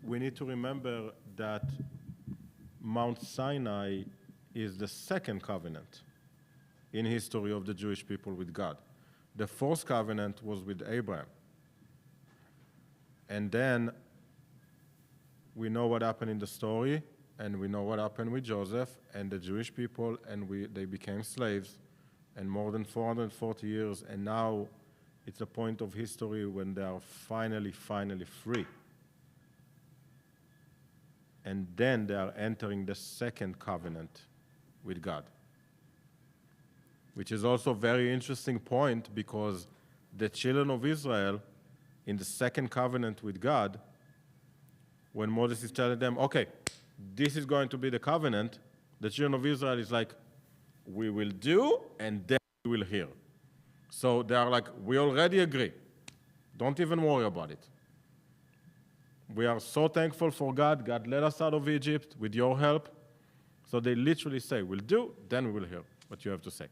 we need to remember that Mount Sinai is the second covenant in history of the Jewish people with God. The first covenant was with Abraham. And then we know what happened in the story, and we know what happened with Joseph and the Jewish people, and they became slaves, and more than 440 years, and now it's a point of history when they are finally free. And then they are entering the second covenant with God, which is also a very interesting point, because the children of Israel in the second covenant with God, when Moses is telling them, okay, this is going to be the covenant, the children of Israel is like, we will do, and then we will hear. So they are like, we already agree. Don't even worry about it. We are so thankful for God. God led us out of Egypt with your help. So they literally say, we'll do, then we will hear what you have to say.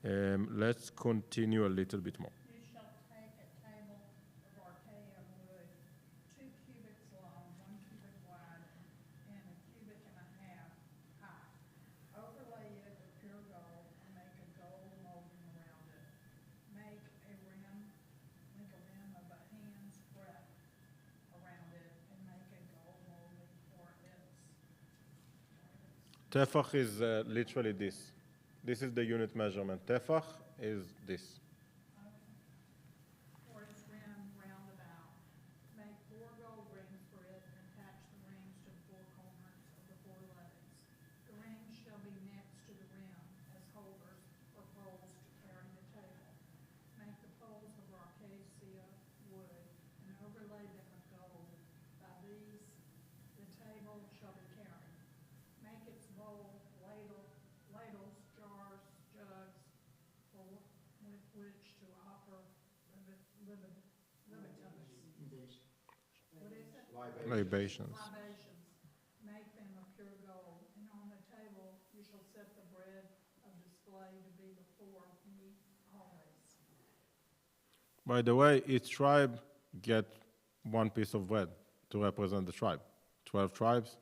Let's continue a little bit more. You shall take a table of archaea wood, 2 cubits long, 1 cubit wide, and a cubit and a half high. Overlay it with pure gold, and make a gold molding around it. Make a rim of a hand's breadth around it, and make a gold molding for its. Tefach is literally this. This is the unit measurement. Tefach is this. For its rim round about. Make 4 gold rings for it, and attach the rings to the 4 corners of the 4 legs. The rings shall be next to the rim as holders or poles to carry the table. Make the poles of acacia wood, and overlay them with gold. By these the table shall be carried. Make its bowl, ladles, jars, jugs, with which to offer libations. What is it? Libations. Libations. Make them of pure gold, and on the table you shall set the bread of display to be before me always. By the way, each tribe get 1 piece of bread to represent the tribe. 12 tribes,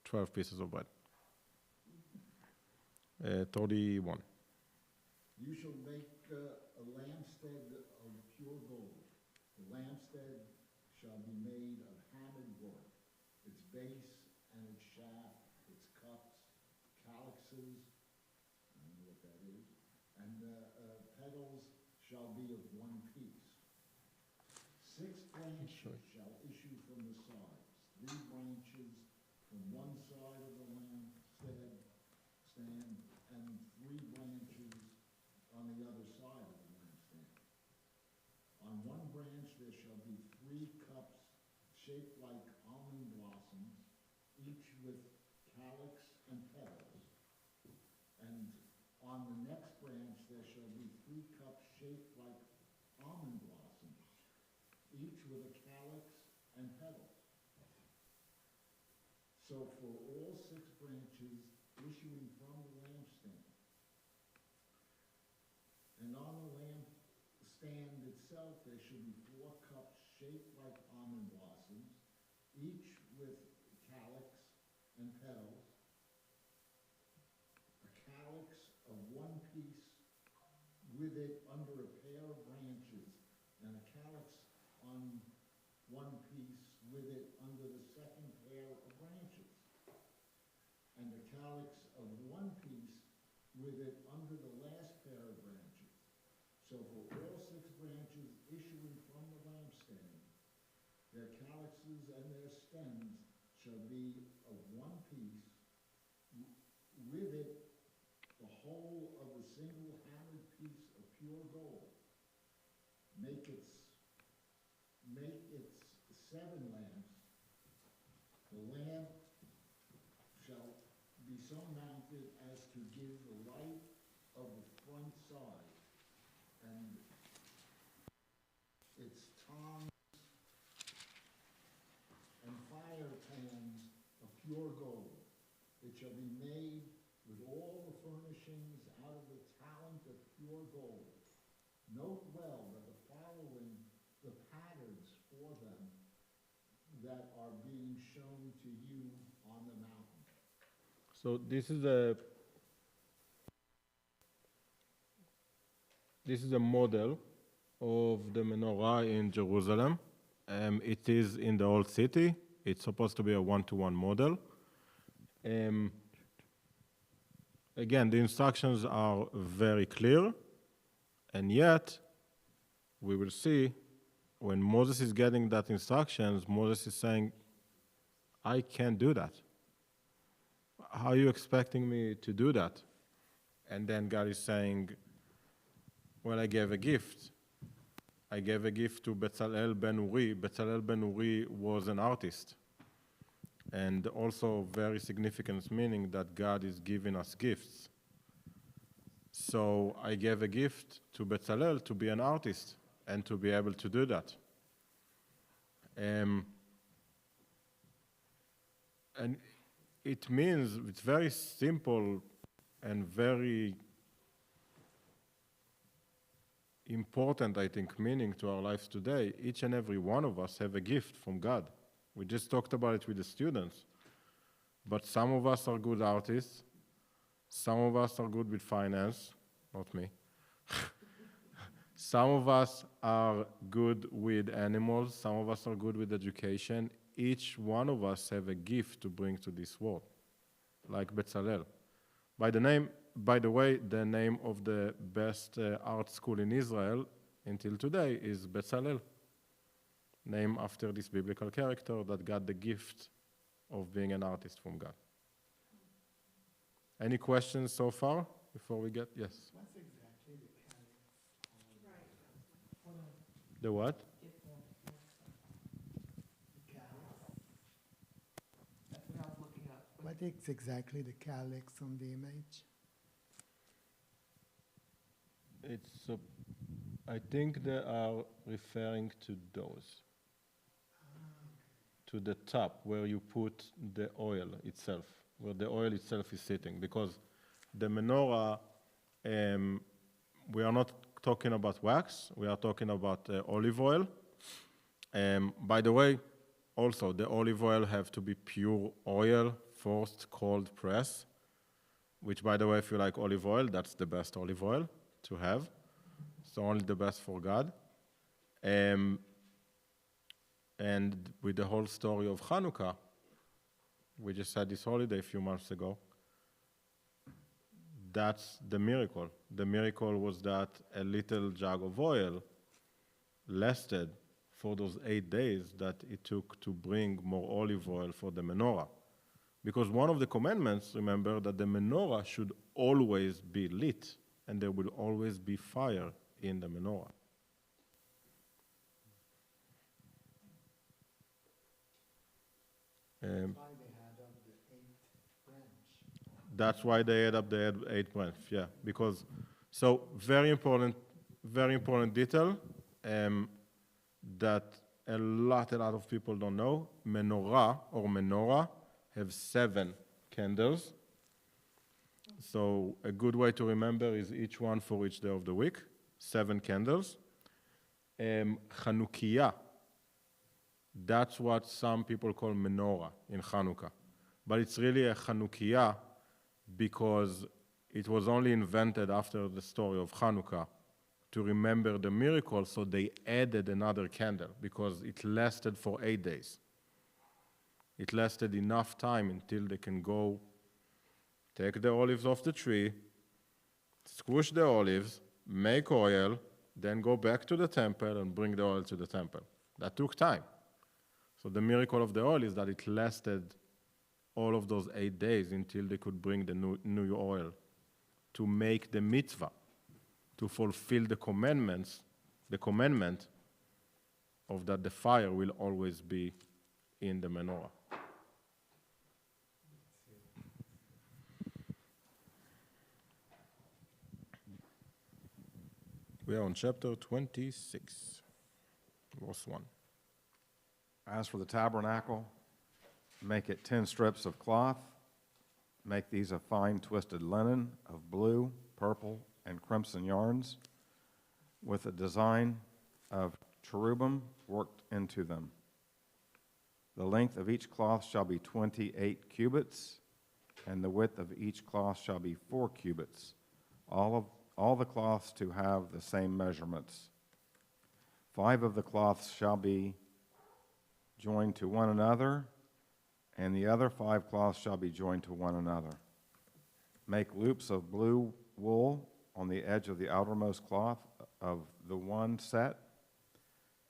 12 pieces of bread. 31. You shall make a lampstand of pure gold. The lampstand shall be made of hammered work. Its base and its shaft, its cups, calyxes, I don't know what that is, and petals shall be of 1 piece. 6 branches shall issue from the sides, 3 branches from one side of the lampstand, and 3 branches on the other side of the lampstand. On 1 branch there shall be 3 cups shaped like almond blossoms, each with calyx and petals. And on the next branch there shall be 3 cups shaped like almond blossoms, each with a calyx and petals. So for all 6 branches issuing from the lampstand. And on the lampstand itself there should be 4 cups shaped like almond blossoms, each with calyx and petals. A calyx of 1 piece with it under a pair of branches, and a calyx on 1 piece with it under the second pair of branches, and a calyx of 1 piece with it under the last pair of branches. So for all 6 branches issuing from the lampstand, their calyxes and their stems shall be of 1 piece, with it the whole of the single hammered piece of pure gold. Make its 7 lamps. The lamp shall be so mounted as to give the light of the front side, and its tongs and fire pans of pure gold. It shall be made with all the furnishings out of the talent of pure gold. Note well that the following, the patterns for that are being shown to you on the mountain. So this is a model of the menorah in Jerusalem. It is in the old city. It's supposed to be a one-to-one model. Again, the instructions are very clear, and yet we will see when Moses is getting that instructions, Moses is saying, I can't do that. How are you expecting me to do that? And then God is saying, well, I gave a gift. I gave a gift to Bezalel ben Uri. Bezalel ben Uri was an artist. And also very significant meaning that God is giving us gifts. So I gave a gift to Bezalel to be an artist and to be able to do that. And it means, it's very simple and very important, I think, meaning to our lives today. Each and every one of us have a gift from God. We just talked about it with the students. But some of us are good artists. Some of us are good with finance. Not me. Some of us are good with animals. Some of us are good with education. Each one of us have a gift to bring to this world, like Bezalel. By the way, the name of the best art school in Israel until today is Bezalel, named after this biblical character that got the gift of being an artist from God. Any questions so far before we get, yes? What's exactly the calyx? The what? The calyx? That's what I was looking up. What is exactly the calyx on the image? I think they are referring to those. To the top where you put the oil itself, where the oil itself is sitting. Because the menorah, we are not talking about wax, we are talking about olive oil. By the way, also the olive oil have to be pure oil, first cold press, which by the way, if you like olive oil, that's the best olive oil to have. It's only the best for God. And with the whole story of Hanukkah, we just had this holiday a few months ago, that's the miracle. The miracle was that a little jug of oil lasted for those 8 days that it took to bring more olive oil for the menorah. Because one of the commandments, remember, that the menorah should always be lit, and there will always be fire in the menorah. That's why they add up the 8 branch, yeah. Because, so very important detail that a lot of people don't know. Menorah have 7 candles. So a good way to remember is each one for each day of the week, 7 candles. Chanukiah, that's what some people call menorah in Hanukkah. But it's really a Chanukiah because it was only invented after the story of Hanukkah to remember the miracle, so they added another candle because it lasted for 8 days. It lasted enough time until they can go take the olives off the tree, squish the olives, make oil, then go back to the temple and bring the oil to the temple. That took time. So the miracle of the oil is that it lasted all of those 8 days until they could bring the new oil to make the mitzvah, to fulfill the commandment of that the fire will always be in the menorah. We are on chapter 26, verse 1. As for the tabernacle, make it 10 strips of cloth. Make these of fine twisted linen of blue, purple, and crimson yarns, with a design of cherubim worked into them. The length of each cloth shall be 28 cubits, and the width of each cloth shall be 4 cubits. All the cloths to have the same measurements. 5 of the cloths shall be joined to one another, and the other 5 cloths shall be joined to one another. Make loops of blue wool on the edge of the outermost cloth of the one set,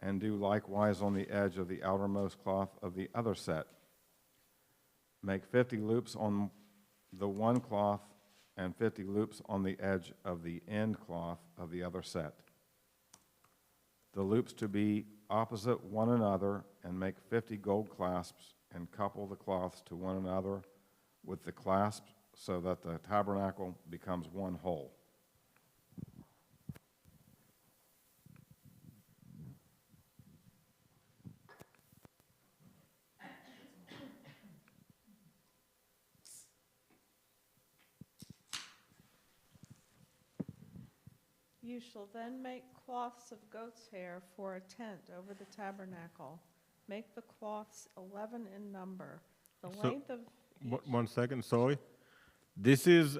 and do likewise on the edge of the outermost cloth of the other set. Make 50 loops on the one cloth and 50 loops on the edge of the end cloth of the other set. The loops to be opposite one another, and make 50 gold clasps and couple the cloths to one another with the clasps so that the tabernacle becomes one whole. You shall then make cloths of goat's hair for a tent over the tabernacle. Make the cloths 11 in number. The So- length of each... 1 second, sorry. This is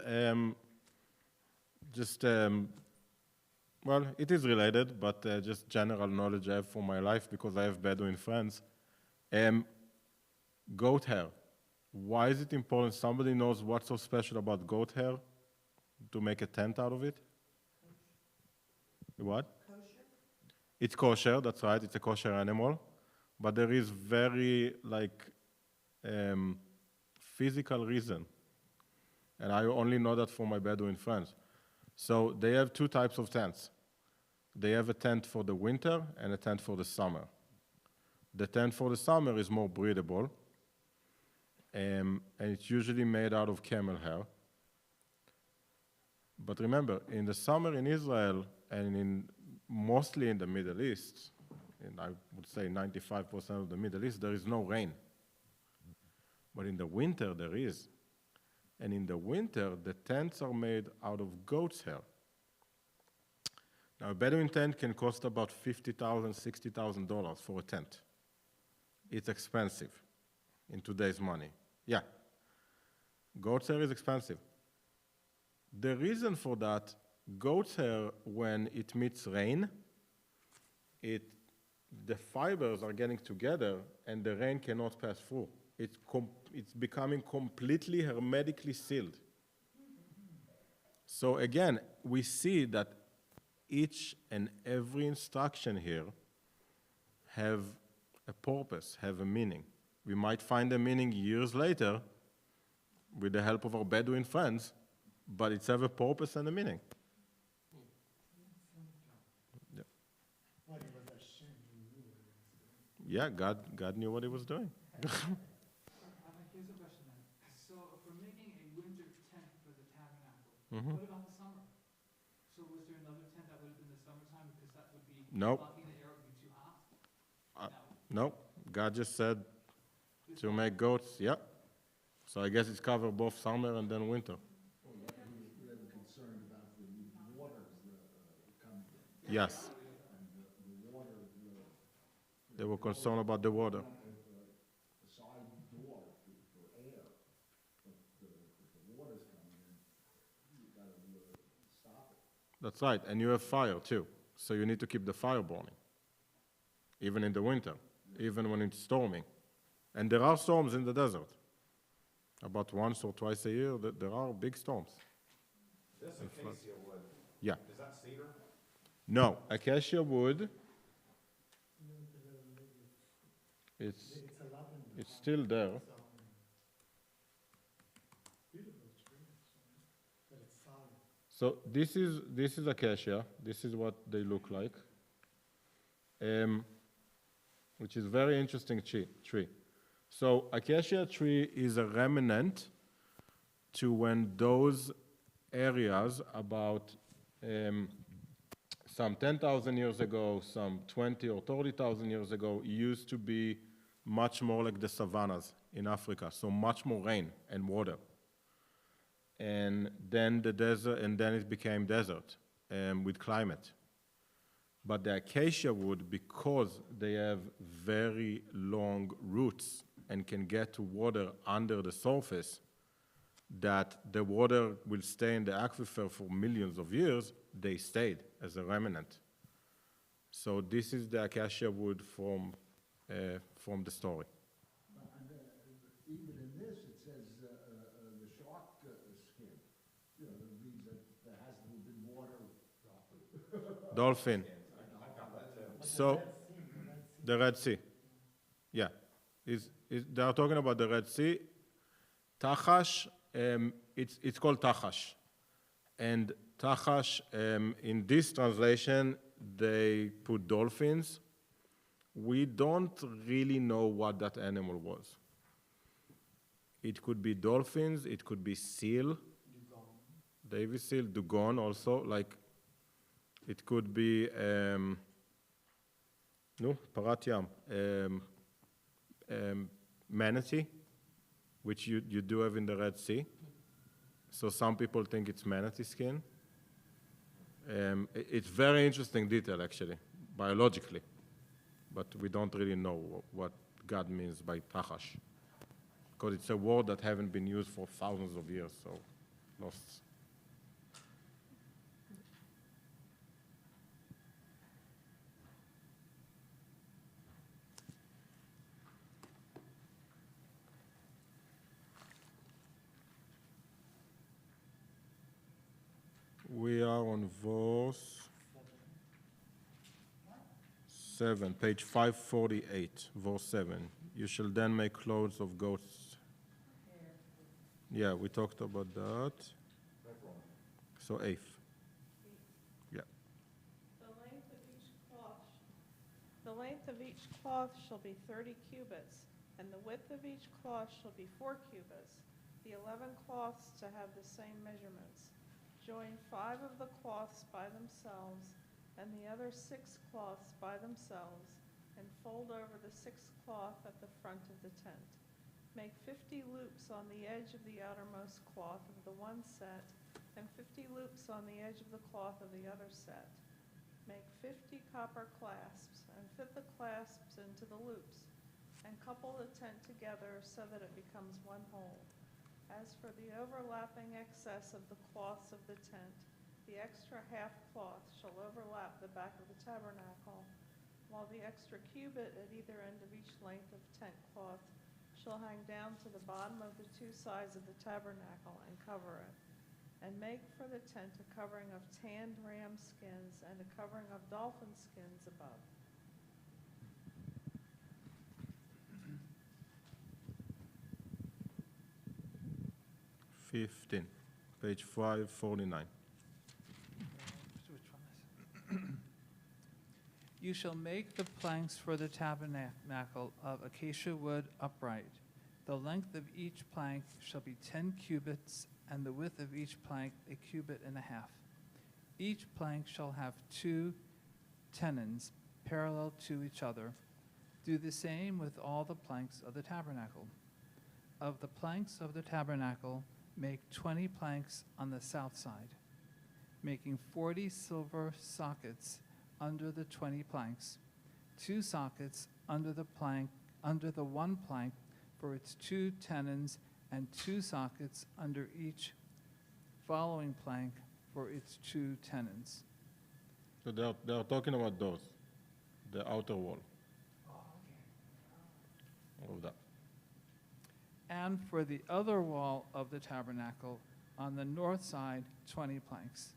well, it is related, but just general knowledge I have for my life because I have Bedouin friends. Goat hair. Why is it important? Somebody knows what's so special about goat hair to make a tent out of it? What? Kosher. It's kosher, that's right. It's a kosher animal. But there is very, physical reason. And I only know that from my Bedouin friends. So they have 2 types of tents. They have a tent for the winter and a tent for the summer. The tent for the summer is more breathable, and it's usually made out of camel hair. But remember, in the summer in Israel and mostly in the Middle East, and I would say 95% of the Middle East, there is no rain. But in the winter, there is. And in the winter, the tents are made out of goat's hair. Now, a Bedouin tent can cost about $50,000, $60,000 for a tent. It's expensive in today's money. Yeah. Goat's hair is expensive. The reason for that, goat's hair, when it meets rain, the fibers are getting together and the rain cannot pass through. It's becoming completely hermetically sealed. So again, we see that each and every instruction here have a purpose, have a meaning. We might find a meaning years later with the help of our Bedouin friends, but it's have a purpose and a meaning. Yeah, yeah, God knew what he was doing. Here's a question then. So if we're making a winter tent for the tabernacle, what about the summer? So was there another tent that would have been the summertime because that would be Nope. blocking the air, would be too hot? No, God just said to make goats, yeah. So I guess it's covered both summer and then winter. We have a concern about the waters coming in. Yes. And the water, They were concerned about the water. a side door for air, but if the water's coming in, you've got to stop it. That's right, and you have fire too. So you need to keep the fire burning, even in the winter, even when it's storming. And there are storms in the desert. About once or twice a year, there are big storms. This acacia wood, Yeah. is that cedar? No, acacia wood, it's still there. So this is acacia. This is what they look like, which is very interesting tree. So acacia tree is a remnant to when those areas about some 10,000 years ago, some 20 or 30,000 years ago, used to be much more like the savannas in Africa, so much more rain and water. And then the desert, and then it became desert with climate. But the acacia wood, because they have very long roots and can get to water under the surface, that the water will stay in the aquifer for millions of years, they stayed as a remnant. So this is the acacia wood from the story. And even in this, it says the shark skin. You know, that means that there hasn't been water. Dolphin. So, the Red Sea. Yeah. They are talking about the Red Sea. Tachash, it's called Tachash. And Tachash, in this translation, they put dolphins. We don't really know what that animal was. It could be dolphins, it could be seal, Davy seal, dugong also, like it could be, parat yam, manatee, which you do have in the Red Sea. So some people think it's manatee skin. It's very interesting detail, actually, biologically. But we don't really know what God means by tachash, because it's a word that haven't been used for thousands of years, so lost. We are on verse 7, page 548, verse 7. You shall then make clothes of goats. Yeah, we talked about that. So 8th. Yeah. The length of each cloth shall be 30 cubits, and the width of each cloth shall be 4 cubits. The 11 cloths to have the same measurements. Join 5 of the cloths by themselves, and the other 6 cloths by themselves, and fold over the 6th cloth at the front of the tent. Make 50 loops on the edge of the outermost cloth of the one set, and 50 loops on the edge of the cloth of the other set. Make 50 copper clasps, and fit the clasps into the loops, and couple the tent together so that it becomes one whole. As for the overlapping excess of the cloths of the tent, the extra half cloth shall overlap the back of the tabernacle, while the extra cubit at either end of each length of tent cloth shall hang down to the bottom of the 2 sides of the tabernacle and cover it. And make for the tent a covering of tanned ram skins and a covering of dolphin skins above. Page 549. Which one is it? You shall make the planks for the tabernacle of acacia wood upright. The length of each plank shall be 10 cubits, and the width of each plank a cubit and a half. Each plank shall have 2 tenons parallel to each other. Do the same with all the planks of the tabernacle. Of the planks of the tabernacle, make 20 planks on the south side, making 40 silver sockets under the 20 planks, 2 sockets under the one plank for its 2 tenons, and 2 sockets under each following plank for its 2 tenons. So they are talking about those, the outer wall. All of that. And for the other wall of the tabernacle, on the north side, 20 planks,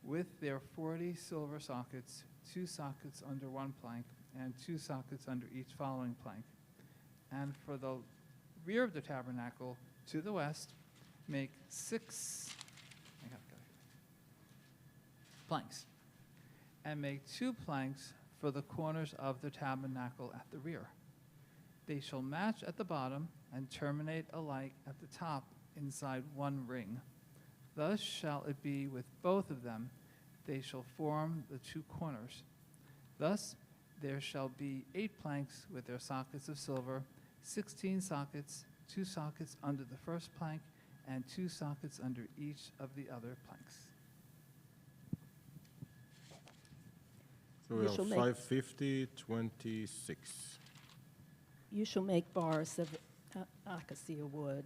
with their 40 silver sockets, 2 sockets under one plank, and 2 sockets under each following plank. And for the rear of the tabernacle, to the west, make 6 planks, and make 2 planks for the corners of the tabernacle at the rear. They shall match at the bottom and terminate alike at the top inside one ring. Thus shall it be with both of them. They shall form the 2 corners. Thus there shall be 8 planks with their sockets of silver, 16 sockets, 2 sockets under the first plank, and 2 sockets under each of the other planks. So we You have shall make- 550, 26. You shall make bars of acacia wood,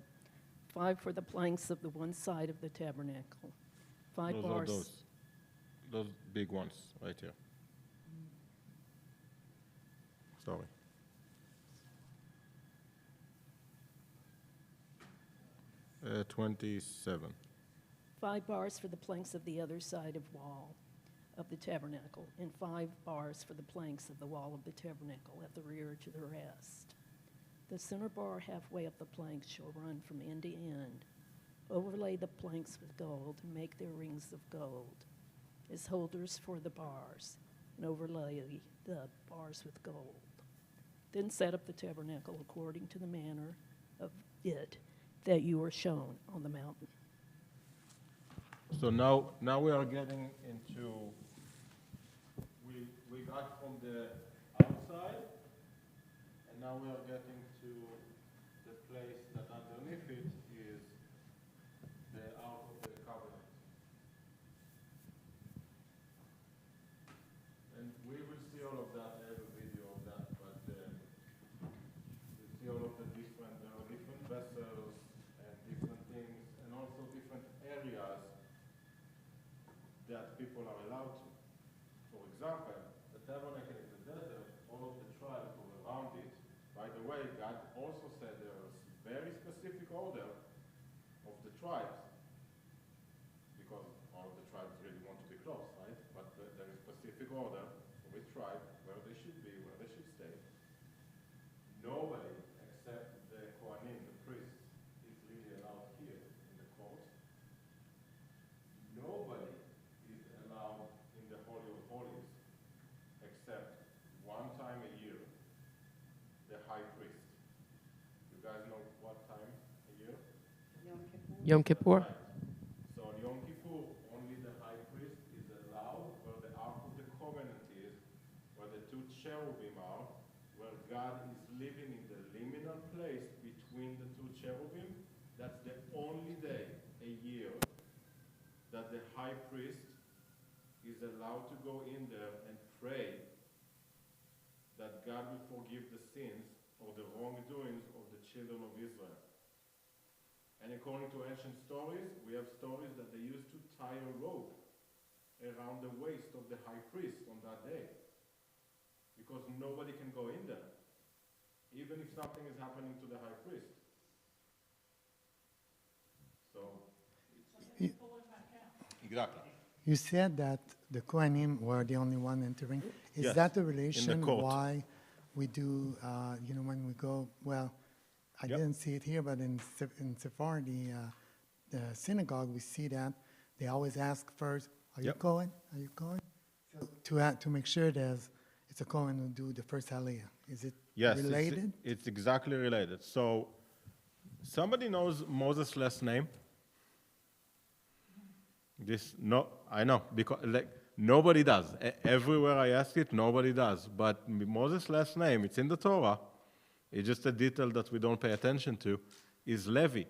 5 for the planks of the one side of the tabernacle. 5 Those bars. are those big ones right here. Sorry. 27. 5 bars for the planks of the other side of wall of the tabernacle, and 5 bars for the planks of the wall of the tabernacle at the rear to the rest. The center bar halfway up the planks shall run from end to end. Overlay the planks with gold and make their rings of gold as holders for the bars, and overlay the bars with gold. Then set up the tabernacle according to the manner of it that you were shown on the mountain. So now we are getting into, we got from the outside, and now we are getting to the place that underneath it is the Ark of the Covenant. And we will see all of that, I have a video of that, but you see all of the different, there are different vessels and different things, and also different areas that people are allowed to. For example, the tabernacle in the desert, all of the tribes were around it. By the way, God also said there was very specific order of the tribes, because all of the tribes really want to be close, right? But there is specific order for each tribe, where they should be, where they should stay. Nobody except the Kohanim, the priests, is really allowed here in the court. Nobody is allowed in the Holy of Holies except one time a year, the high priest. You guys know what time a year? Yom Kippur? Right. So on Yom Kippur, only the high priest is allowed where the Ark of the Covenant is, where the 2 cherubim are, where God is living in the liminal place between the 2 cherubim. That's the only day a year that the high priest is allowed to go in there and pray that God will forgive the sins or the wrongdoings of the children of Israel. And according to ancient stories, we have stories that they used to tie a rope around the waist of the high priest on that day, because nobody can go in there, even if something is happening to the high priest. So, exactly. You said that the Kohanim were the only one entering. Is Yes, that the in relation the court. why we do, when we go, well, I Yep. didn't see it here, but in Sephardi, the synagogue, we see that they always ask first, are you Yep. Kohen? Are you Kohen? So to make sure it's a Kohen who do the first Aliyah. Is it Yes, related? it's exactly related. So, somebody knows Moses' last name? I know, because nobody does. Everywhere I ask it, nobody does. But Moses' last name, it's in the Torah. It's just a detail that we don't pay attention to, is Levi.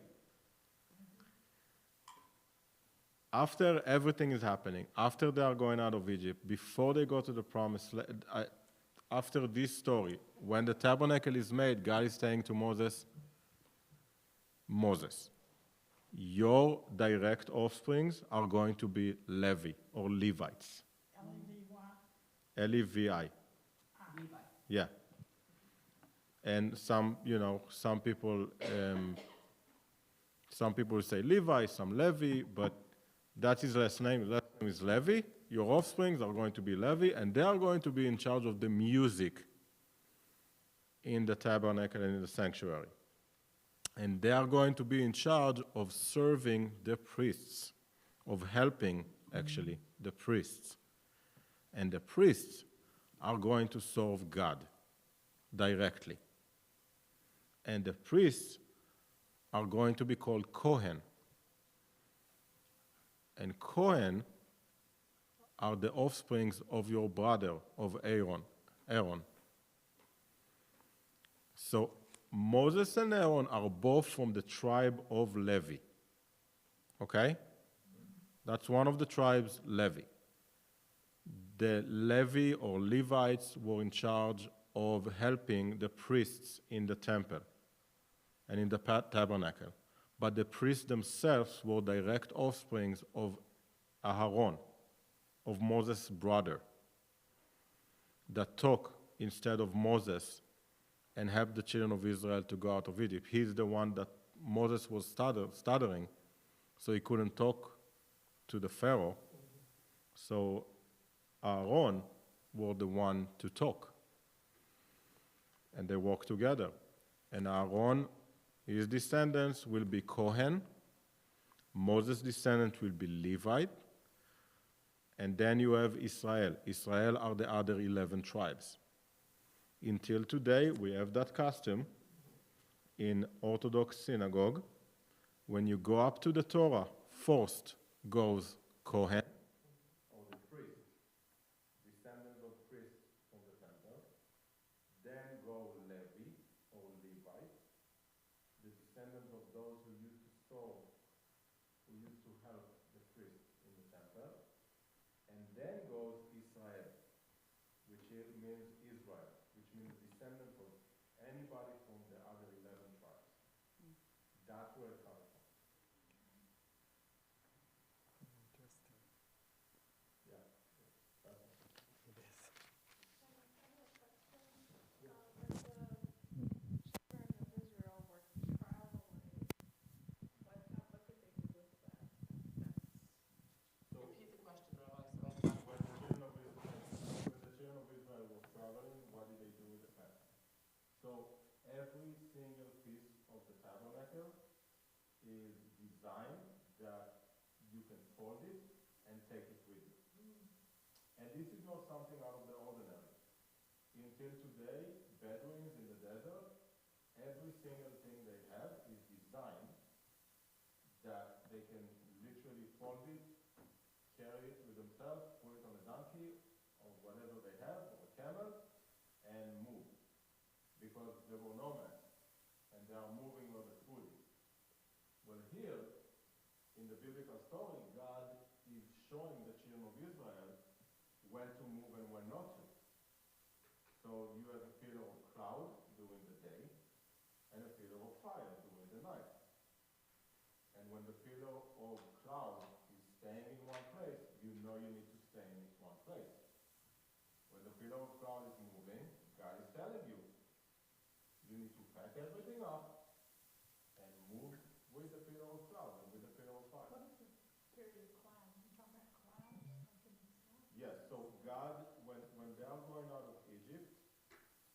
After everything is happening, after they are going out of Egypt, before they go to the promised land, after this story, when the tabernacle is made, God is saying to Moses, your direct offsprings are going to be Levi or Levites. L-E-V-Y. L-E-V-I. Yeah. And some people say Levi, some Levi, but that's his last name. His last name is Levi. Your offsprings are going to be Levi, and they are going to be in charge of the music in the tabernacle and in the sanctuary. And they are going to be in charge of serving the priests, of helping, actually, the priests. And the priests are going to serve God directly. And the priests are going to be called Kohen. And Kohen are the offsprings of your brother, of Aaron. So Moses and Aaron are both from the tribe of Levi. Okay? That's one of the tribes, Levi. the Levi or Levites were in charge of helping the priests in the temple and in the tabernacle. But the priests themselves were direct offsprings of Aharon, of Moses' brother, that took instead of Moses and helped the children of Israel to go out of Egypt. He's the one that Moses was stuttering, so he couldn't talk to the Pharaoh. So Aaron were the one to talk. And they walked together. And Aaron, his descendants will be Kohen, Moses' descendants will be Levite, and then you have Israel. Israel are the other 11 tribes. Until today, we have that custom in Orthodox synagogue. When you go up to the Torah, first goes Kohen, or the priest, descendants of priests from the temple. Then go Levi, or Levite, the descendants of those who used to serve, who used to help the priests in the temple. And then goes Israel, which means Israel, which means descendant of anybody from the other 11 tribes. That's where it comes from. Interesting. Yeah. That's it. It is. Children of Israel were traveling. What did they do with that? So Repeat the question, Rabbi. when the children of Israel were traveling, what did they do with the past? So every single piece of the tabernacle is designed that you can fold it and take it with you. And this is not something out of the ordinary. Until today, Bedouins in the desert, every single thing they have is designed that they can literally fold it, carry it with themselves, put it on a donkey or whatever they have, or a camel, and move. Because there were nomads, and they are moving where the food is. Well, here, in the biblical story, God is showing the children of Israel when to move and when not to. So you have a pillar of cloud during the day, and a pillar of fire during the night. And when the pillar of cloud is staying in one place, you know you need to stay in this one place. When the pillar of cloud is moving, God is telling you, you need to pack everything up and move with the pillar of cloud and with the pillar of fire. What is the period of cloud? You talking about clouds, like in the sky? Yes, so God, when they are going out of Egypt,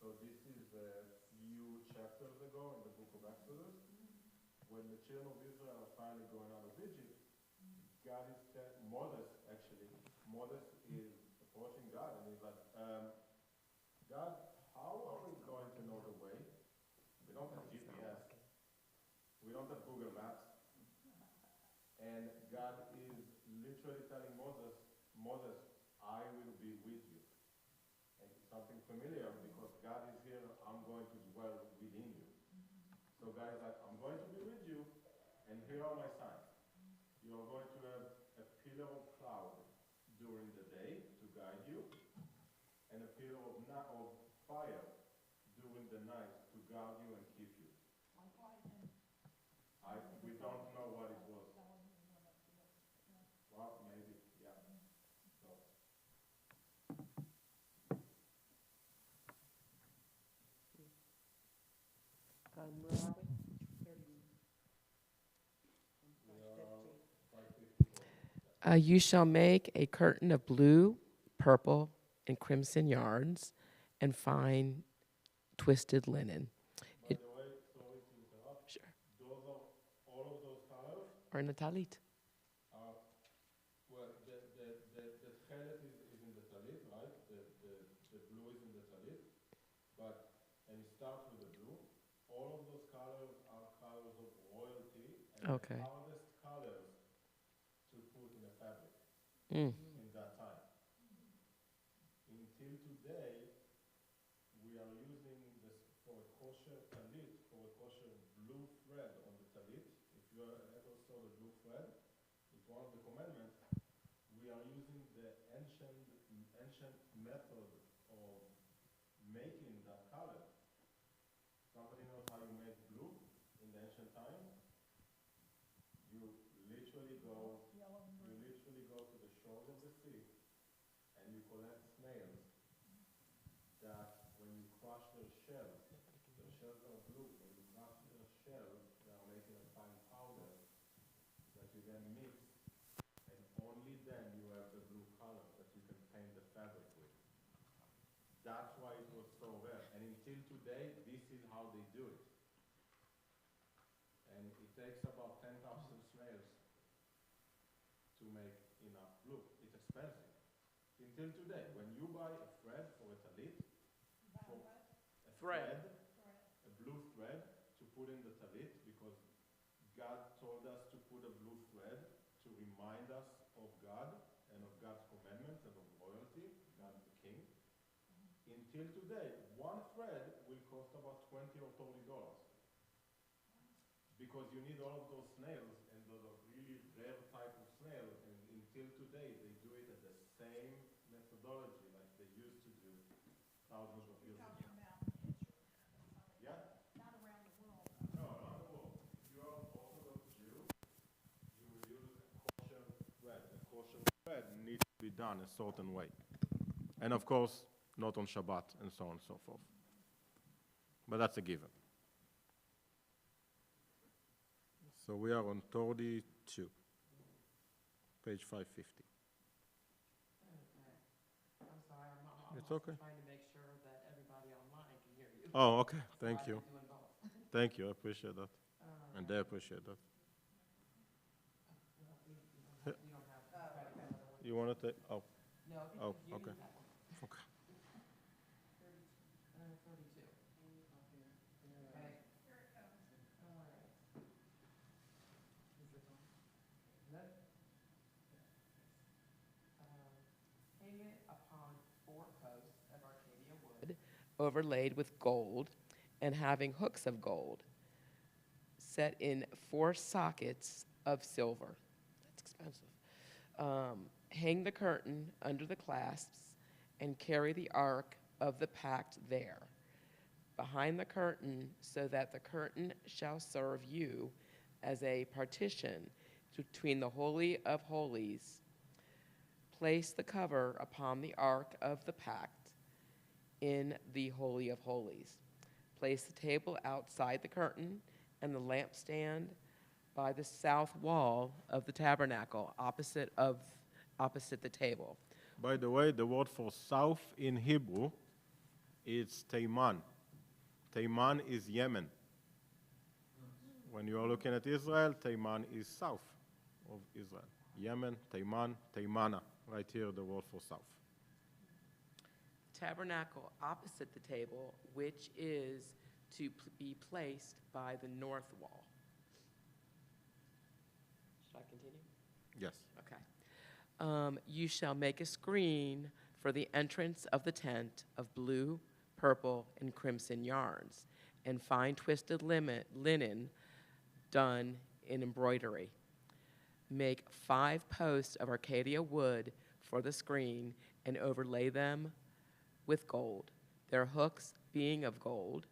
so this is a few chapters ago in the book of Exodus, when the children of Israel are finally going out of Egypt, God is telling, Moses is approaching God and he's like, God, how are we going to know the way? We don't have GPS. We don't have Google Maps. And God is literally telling Moses, I will be with you. And it's something familiar because God is here, I'm going to dwell within you. So God is like, I'm going to be with you, and here are my signs. You are going to have a pillar of cloud during the day to guide you, and a pillar of fire during the night to guard you and keep you. Like lightning? We don't know what it was. That wasn't the one up to the, yeah. Well, maybe, yeah. So, Rabbi? we are 554. You shall make a curtain of blue, purple, and crimson yarns, and fine twisted linen. By the way, sorry to interrupt. Sure. Those are, all of those colors Or in the talit. are, well, the tchelet is in the talit, right? The blue is in the talit. But, and it starts with the blue. All of those colors are colors of royalty and Okay. the hardest colors to put in a fabric Mm. in that time. Until today, we are using this for a kosher talit, for a kosher blue thread on the talit. If you ever saw the blue thread, it's one of the commandments. We are using the ancient ancient method of making that color. Somebody knows how you make blue in the ancient times? You literally go to the shores of the sea and you collect snails that when you crush their shells are blue. When you crush their shells, they are making a fine powder that you then mix, and only then you have the blue color that you can paint the fabric with. That's why it was so rare. And until today, this is how they do it. And it takes about 10,000 snails to make enough blue. It's expensive. Until today, when you buy a thread for a talit, a blue thread to put in the talit, because God told us to put a blue thread to remind us of God and of God's commandments and of royalty, God the King. Until today, one thread will cost about $20 or $30. Because you need all of those snails, and those are really rare type of snails, and until today they do it at the same methodology like they used to do thousands of years ago. Yeah? Not around the world. No, around the world. If you are an Orthodox Jew, you will use a kosher thread. A kosher thread needs to be done a certain way. And of course, not on Shabbat and so on and so forth. But that's a given. So we are on 32, page 550. I'm sorry, I'm It's okay. trying to make sure that everybody online can hear you. Oh, okay. Thank So you. I've been doing both. Thank you. I appreciate that. And they appreciate that. You don't have credit card or You want to take? Oh, No, Oh, you okay. need that one. okay. 32. Okay. Here it comes. All right. Is it on? Good? Hang it upon 4 posts of Arcadia wood, overlaid with gold, and having hooks of gold, set in 4 sockets of silver. That's expensive. Hang the curtain under the clasps and carry the ark of the pact there, behind the curtain, so that the curtain shall serve you as a partition between the Holy of Holies. Place the cover upon the ark of the pact in the Holy of Holies. Place the table outside the curtain and the lampstand by the south wall of the tabernacle, opposite the table. By the way, the word for south in Hebrew, it's Teiman. Teiman is Yemen. When you are looking at Israel, Teiman is south of Israel. Yemen, Teiman, Teimana. Right here, the word for south. Tabernacle opposite the table, which is to be placed by the north wall. Should I continue? Yes. Okay. You shall make a screen for the entrance of the tent of blue, purple, and crimson yarns, and fine twisted linen done in embroidery. Make 5 posts of Arcadia wood for the screen and overlay them with gold, their hooks being of gold,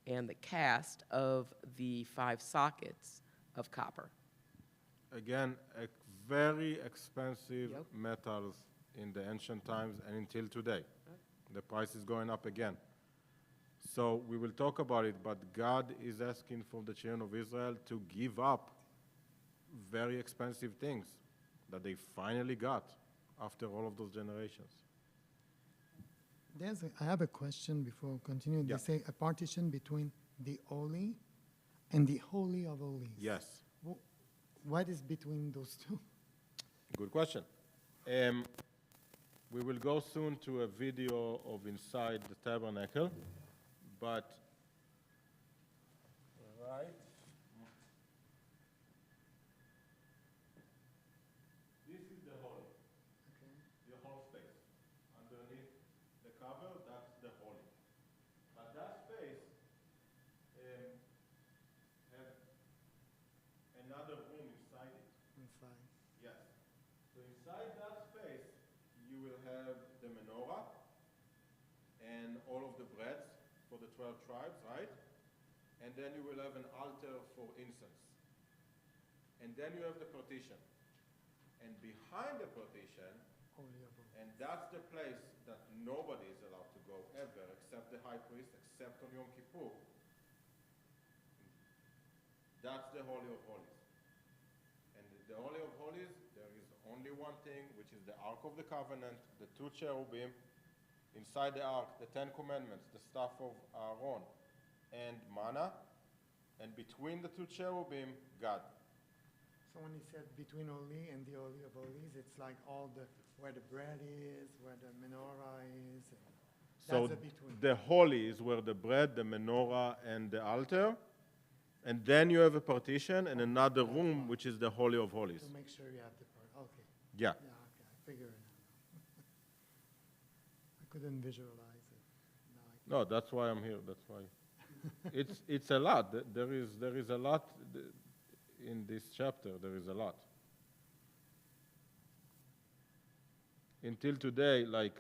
and the cast of the 5 sockets of copper. Again, very expensive Yep. metals in the ancient times and until today. The price is going up again. So we will talk about it, but God is asking for the children of Israel to give up very expensive things that they finally got after all of those generations. I have a question before continuing. Yeah. They say a partition between the Holy and the Holy of Holies. Yes, What is between those two? good question. We will go soon to a video of inside the tabernacle, but right. This is the holy, the whole space. Underneath the cover, that's the holy. But that space has another room inside it. Inside. Yes. So inside that space, you will have the menorah all of the breads for the 12 tribes, right? And then you will have an altar for incense. And then you have the partition. And behind the partition, Holy of Holies. and that's the place that nobody is allowed to go ever, except the high priest, except on Yom Kippur. That's the Holy of Holies. And the Holy of Holies, there is only one thing, which is the Ark of the Covenant, the 2 cherubim, inside the Ark, the 10 Commandments, the staff of Aaron, and manna, and between the 2 cherubim, God. So when he said between Holy and the Holy of Holies, it's like all the, where the bread is, where the menorah is. So That's the between. the holy is where the bread, the menorah, and the altar. And then you have a partition and another room, which is the Holy of Holies. To make sure you have the part, okay. Yeah. Yeah, okay, I figure it out. I couldn't visualize it. Now I can. No, that's why I'm here. That's why. It's a lot. There is a lot in this chapter. There is a lot. Until today, like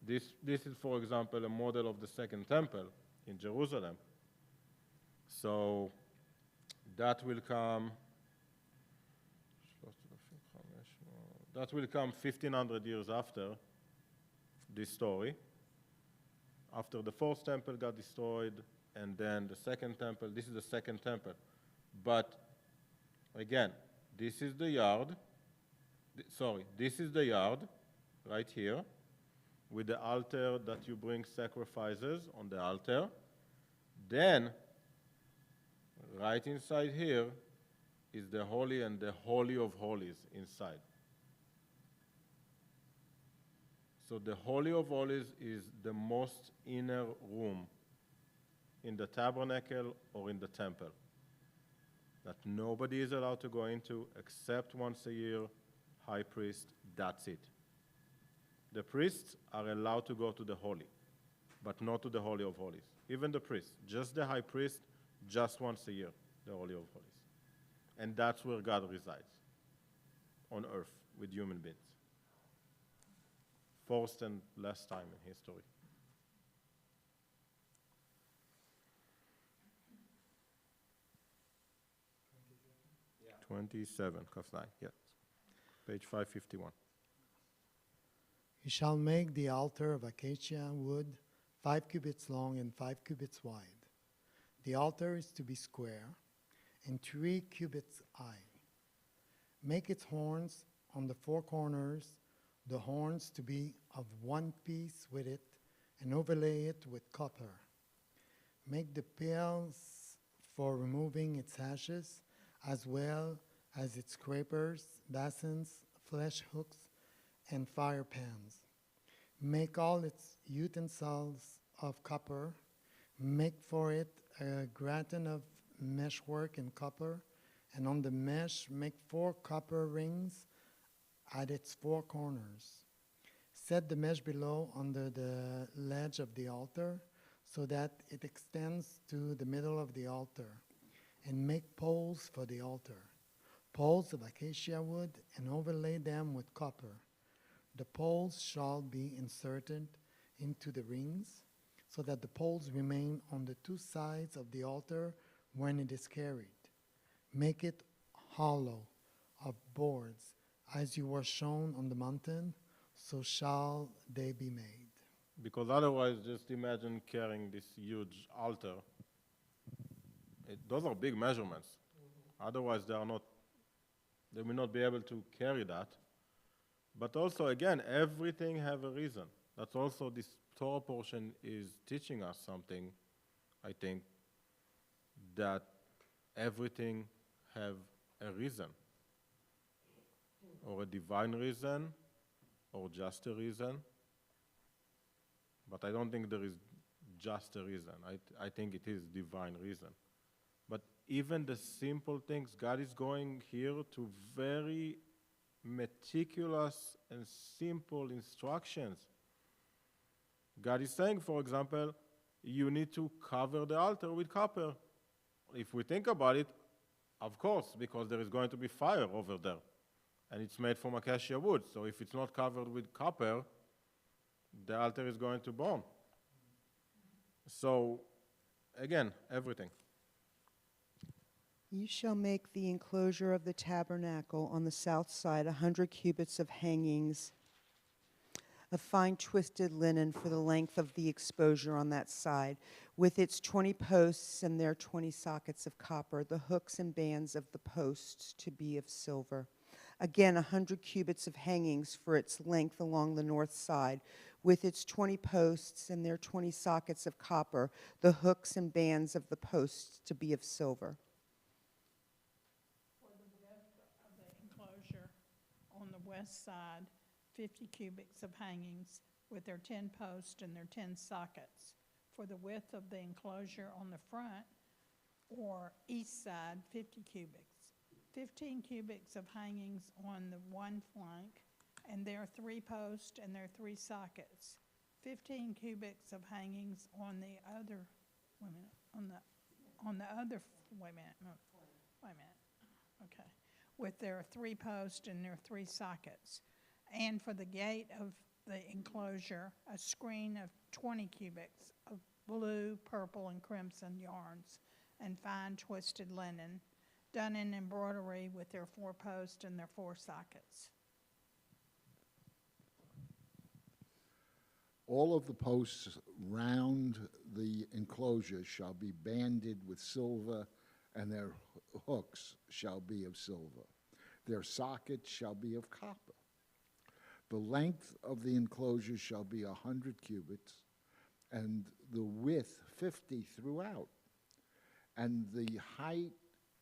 this is, for example, a model of the second temple in Jerusalem. So that will come 1,500 years after this story. After the first temple got destroyed, and then the second temple, this is the second temple. But again, this is the yard. This is the yard right here with the altar that you bring sacrifices on the altar. Then, right inside here is the Holy and the Holy of Holies inside. So the Holy of Holies is the most inner room in the tabernacle or in the temple that nobody is allowed to go into except once a year, high priest, that's it. The priests are allowed to go to the Holy, but not to the Holy of Holies. Even the priest, just the high priest, just once a year, the Holy of Holies. And that's where God resides, on earth, with human beings. First and last time in history. 27, Kaf9, yes. Page 551. He shall make the altar of acacia wood 5 cubits long and 5 cubits wide. The altar is to be square and 3 cubits high. Make its horns on the 4 corners, the horns to be of one piece with it, and overlay it with copper. Make the pails for removing its ashes, as well as its scrapers, basins, flesh hooks, and fire pans. Make all its utensils of copper. Make for it a gratin of meshwork in copper, and on the mesh make 4 copper rings at its 4 corners. Set the mesh below under the ledge of the altar so that it extends to the middle of the altar, and make poles for the altar, poles of acacia wood, and overlay them with copper. The poles shall be inserted into the rings, so that the poles remain on the 2 sides of the altar when it is carried. Make it hollow of boards, as you were shown on the mountain, so shall they be made. Because otherwise, just imagine carrying this huge altar. Those are big measurements. Otherwise, they will not be able to carry that. But also, again, everything have a reason. That's also, this Torah portion is teaching us something, I think, that everything have a reason, or a divine reason, or just a reason. But I don't think there is just a reason. I think it is divine reason. But even the simple things, God is going here to very meticulous and simple instructions. God is saying, for example, you need to cover the altar with copper. If we think about it, of course, because there is going to be fire over there. And it's made from acacia wood. So if it's not covered with copper, the altar is going to burn. So, again, everything. You shall make the enclosure of the tabernacle on the south side 100 cubits of hangings of fine twisted linen for the length of the exposure on that side, with its 20 posts and their 20 sockets of copper, the hooks and bands of the posts to be of silver. Again, 100 cubits of hangings for its length along the north side, with its 20 posts and their 20 sockets of copper, the hooks and bands of the posts to be of silver. For the width of the enclosure on the west side, 50 cubits of hangings with their 10 posts and their 10 sockets. For the width of the enclosure on the front or east side, 50 cubits. 15 cubits of hangings on the one flank, and their 3 posts and their 3 sockets. 15 cubits of hangings on the other, wait a minute, on the other, wait a minute, okay, with their 3 posts and their 3 sockets. And for the gate of the enclosure, a screen of 20 cubits of blue, purple, and crimson yarns, and fine twisted linen, done in embroidery with their 4 posts and their 4 sockets. All of the posts round the enclosure shall be banded with silver, and their hooks shall be of silver. Their sockets shall be of copper. The length of the enclosure shall be 100 cubits, and the width 50 throughout, and the height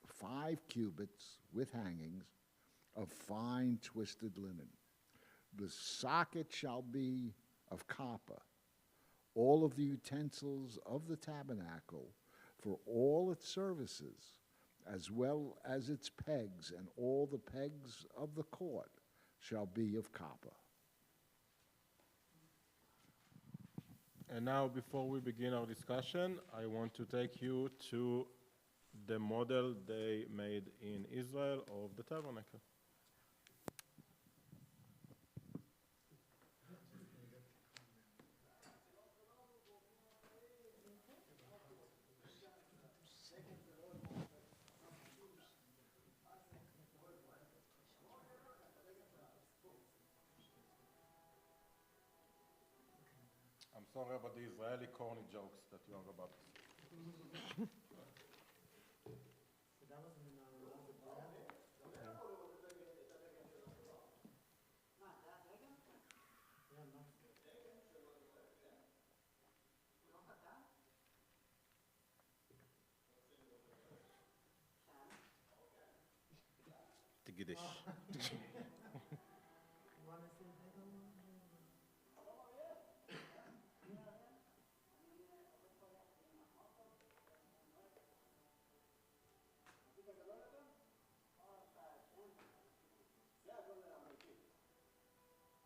5 cubits with hangings of fine twisted linen. The socket shall be of copper. All of the utensils of the tabernacle for all its services, as well as its pegs, and all the pegs of the court shall be of copper. And now, before we begin our discussion, I want to take you to the model they made in Israel of the tabernacle. I'm sorry about the Israeli corny jokes that you are about. Tigidish.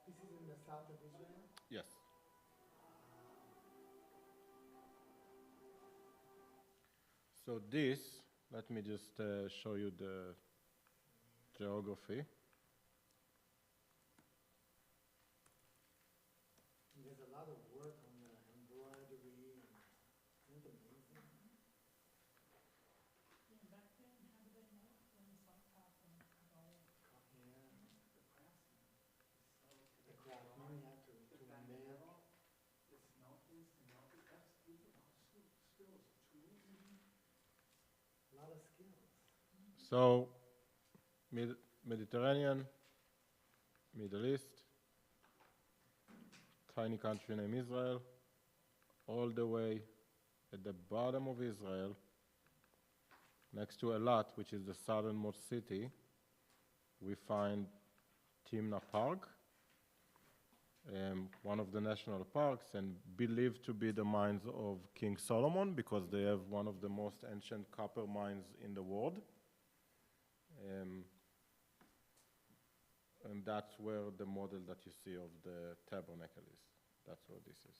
This is in the south of Israel? Yes. So this, let me just show you the geography. There's a lot of work on the embroidery and isn't it amazing? Yeah, back then, how did they make things like copper and gold? Yeah. The craftsman, you have to make. A lot of skills. So, Mediterranean, Middle East, tiny country named Israel, all the way at the bottom of Israel, next to Eilat, which is the southernmost city, we find Timna Park, one of the national parks, and believed to be the mines of King Solomon, because they have one of the most ancient copper mines in the world. And that's where the model that you see of the tabernacle is. That's where this is.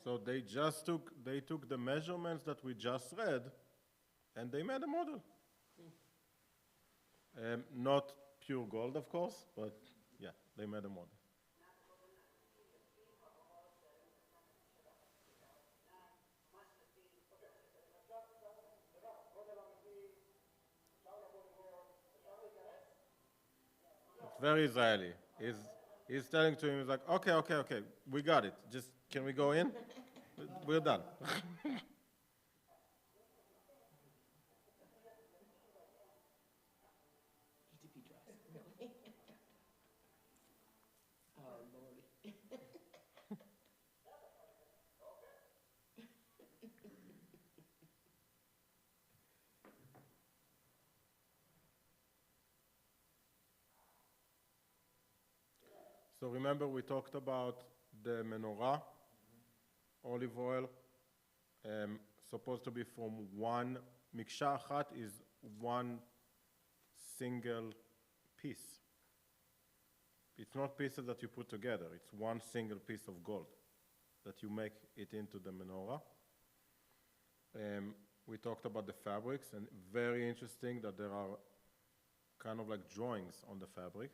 So they took the measurements that we just read, and they made a model. Not pure gold, of course, but yeah, they made a model. It's very Israeli. He's telling to him, he's like, okay, we got it. Just, can we go in? We're done. ETP dress, really? Oh, Lordy. So remember we talked about the menorah, olive oil, supposed to be from one, miksha achat is one single piece. It's not pieces that you put together, it's one single piece of gold that you make it into the menorah. We talked about the fabrics, and very interesting that there are kind of like drawings on the fabric.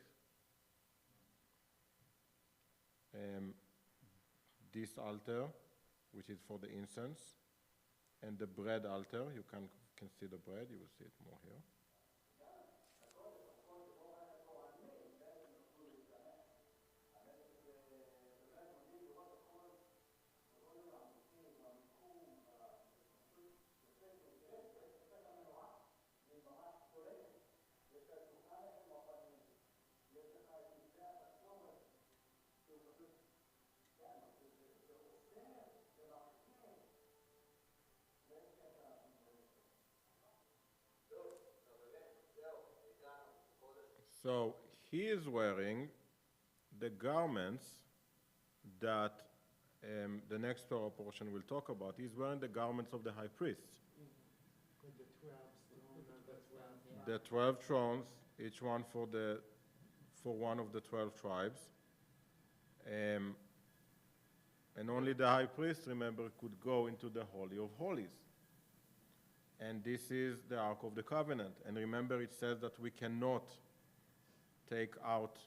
This altar, which is for the incense, and the bread altar, you can see the bread, you will see it more here. So he is wearing the garments that the next Torah portion will talk about. He's wearing the garments of the high priest. The 12 thrones, each one for one of the 12 tribes. And only the high priest, remember, could go into the Holy of Holies. And this is the Ark of the Covenant. And remember, it says that we cannot take out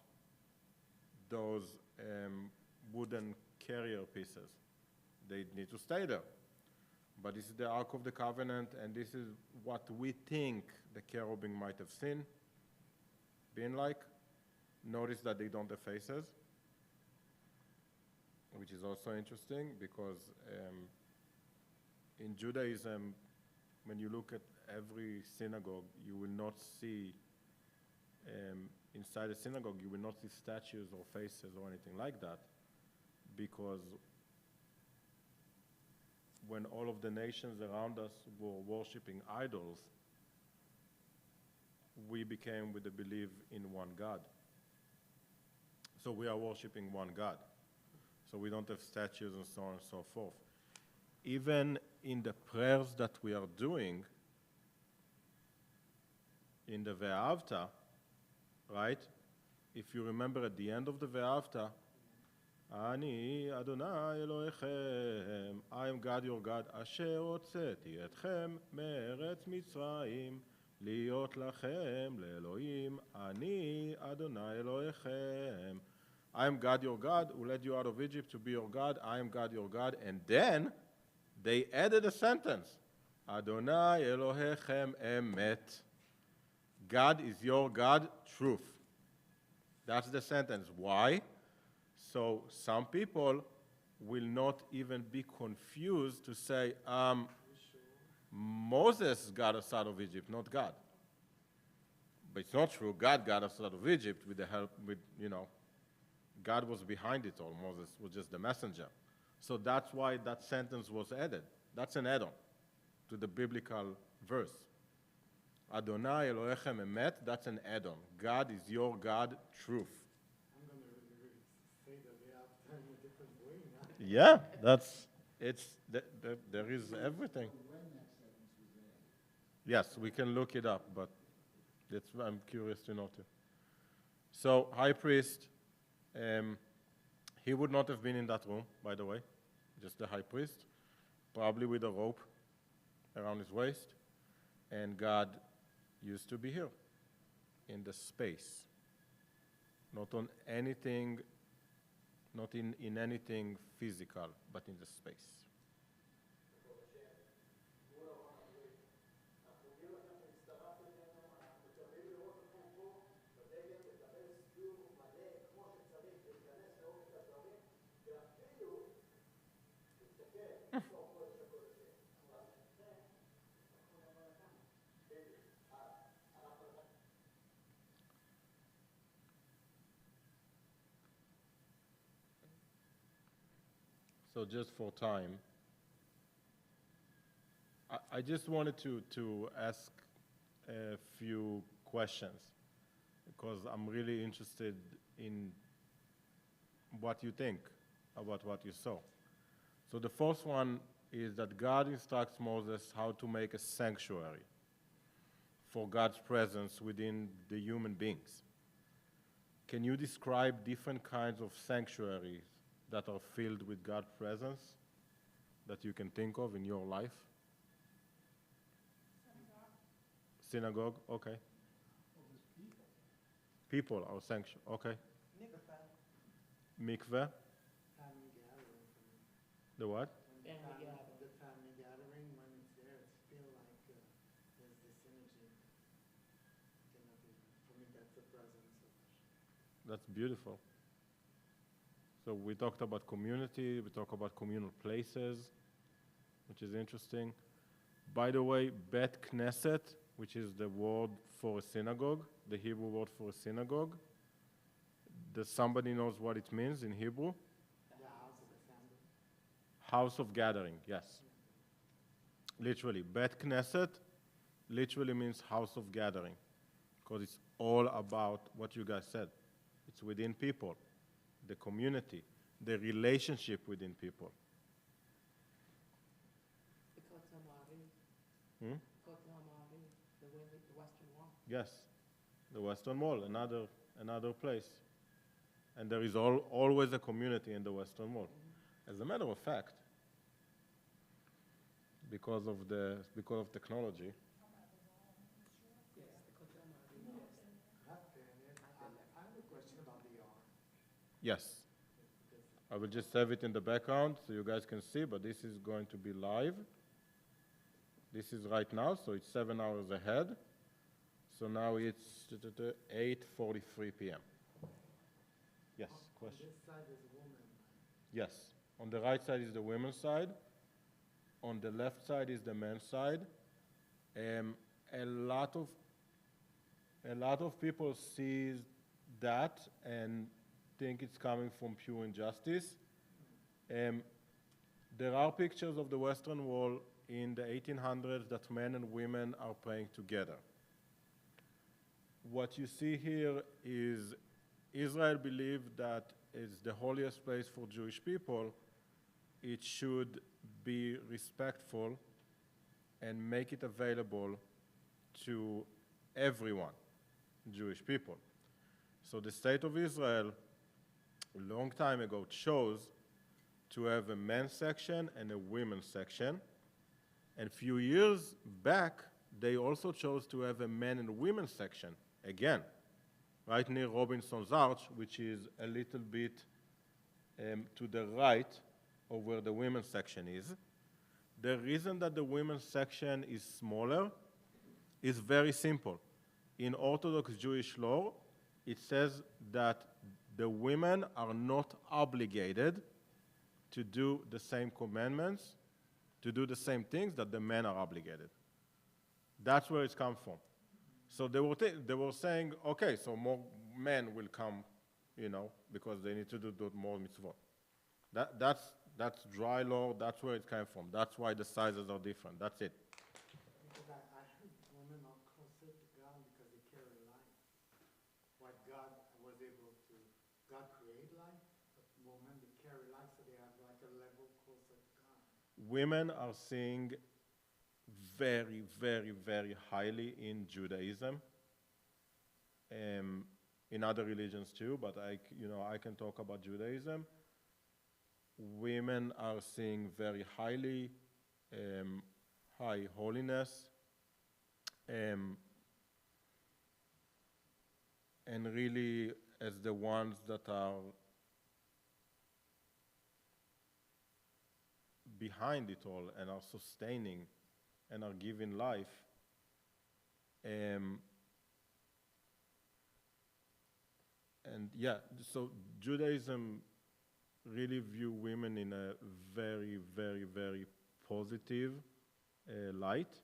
those wooden carrier pieces. They need to stay there. But this is the Ark of the Covenant, and this is what we think the cherubim might have been like. Notice that they don't have faces, which is also interesting because in Judaism, when you look at every synagogue, you will not see inside a synagogue, you will not see statues or faces or anything like that, because when all of the nations around us were worshiping idols, we became with the belief in one God. So we are worshiping one God. So we don't have statues and so on and so forth. Even in the prayers that we are doing, in the Ve'avta, right? If you remember at the end of the Ve'avta, Ani Adonai Elohechem, I am God your God, Asher Hotzeti Etchem Me'eretz Mitzrayim, Liot Lachem Le'Elohim, Ani Adonai Elohechem. I am God your God, who led you out of Egypt to be your God, I am God your God. And then they added a sentence, Adonai Elohechem Emet. God is your God, truth. That's the sentence. Why? So some people will not even be confused to say, Moses got us out of Egypt, not God. But it's not true. God got us out of Egypt with the help, God was behind it all. Moses was just the messenger. So that's why that sentence was added. That's an add-on to the biblical verse. Adonai Elohechem Emet, that's an add-on. God is your God, truth. I'm going to say that they have time a different way now. Yeah, there is everything. Yes, we can look it up, but I'm curious to know too. So, high priest, he would not have been in that room, by the way. just the high priest, probably with a rope around his waist, and God used to be here in the space, not on anything, not in anything physical, but in the space. So just for time, I just wanted to ask a few questions because I'm really interested in what you think about what you saw. So the first one is that God instructs Moses how to make a sanctuary for God's presence within the human beings. Can you describe different kinds of sanctuaries that are filled with God's presence that you can think of in your life? Synagogue, okay. People are sanctuary, okay. Mikveh. Family gathering for me. The what? The family gathering, when it's there, it's feel like there's this energy. For me, that's the presence of Hashem. That's beautiful. So we talked about community, we talked about communal places, which is interesting. By the way, Bet Knesset, which is the word for a synagogue, the Hebrew word for a synagogue, does somebody knows what it means in Hebrew? The house of assembly. House of gathering, yes. Literally, Bet Knesset literally means house of gathering, because it's all about what you guys said. It's within people, the community, the relationship within people. Hmm? The Western Wall. Yes, the Western Wall, another place. And there is always a community in the Western Wall. As a matter of fact, because of technology. I have a question about the ark. Yes. I will just have it in the background so you guys can see, but this is going to be live. This is right now, so it's 7 hours ahead. So now it's 8:43 p.m. Yes, question? On this side is a woman. Yes. On the right side is the women's side. On the left side is the men's side. A lot of people see that and think it's coming from pure injustice. There are pictures of the Western Wall in the 1800s that men and women are praying together. What you see here is Israel believed that it's the holiest place for Jewish people. It should be respectful and make it available to everyone, Jewish people. So the state of Israel, a long time ago, chose to have a men's section and a women's section. And a few years back, they also chose to have a men and women's section, again, right near Robinson's Arch, which is a little bit to the right of where the women's section is. The reason that the women's section is smaller is very simple. In Orthodox Jewish law, it says that the women are not obligated to do the same commandments, to do the same things that the men are obligated. That's where it's come from. So they were saying, okay, so more men will come, because they need to do more mitzvot. That's dry law, that's where it came from. That's why the sizes are different, that's it. Because I heard women are closer to God because they carry life. What God was able to, God create life, but women, they carry life, so they have like a level closer to God. Women are seeing very, very, very highly in Judaism, in other religions too, but I can talk about Judaism. women are seeing very high holiness, um, and really as the ones that are behind it all and are sustaining and are giving life. And yeah, so Judaism really view women in a very, very, very positive light.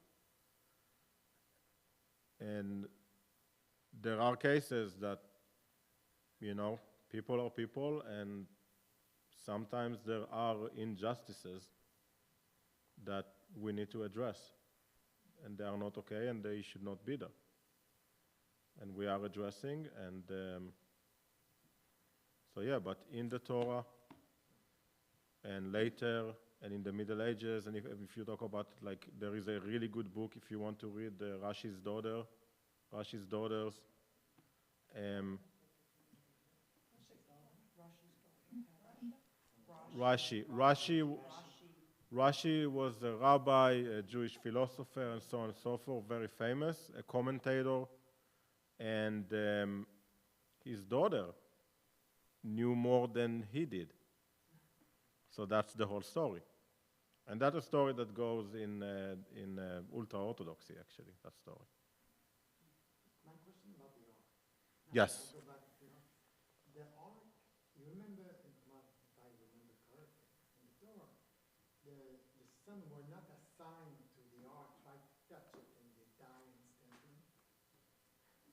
And there are cases that, people are people, and sometimes there are injustices that we need to address. And they are not okay, and they should not be there. And we are addressing, and so yeah, but in the Torah, and later, and in the Middle Ages, and if you talk about, like, there is a really good book if you want to read Rashi's Daughters. Rashi was a rabbi, a Jewish philosopher, and so on and so forth, very famous, a commentator, and his daughter knew more than he did. So that's the whole story. And that's a story that goes in ultra-Orthodoxy, actually, that story. My question about the ark. Yes. Go back to the ark. The ark, you remember, if I remember correctly, in the Torah, the son were not assigned to the ark, tried to touch it, and they die instantly.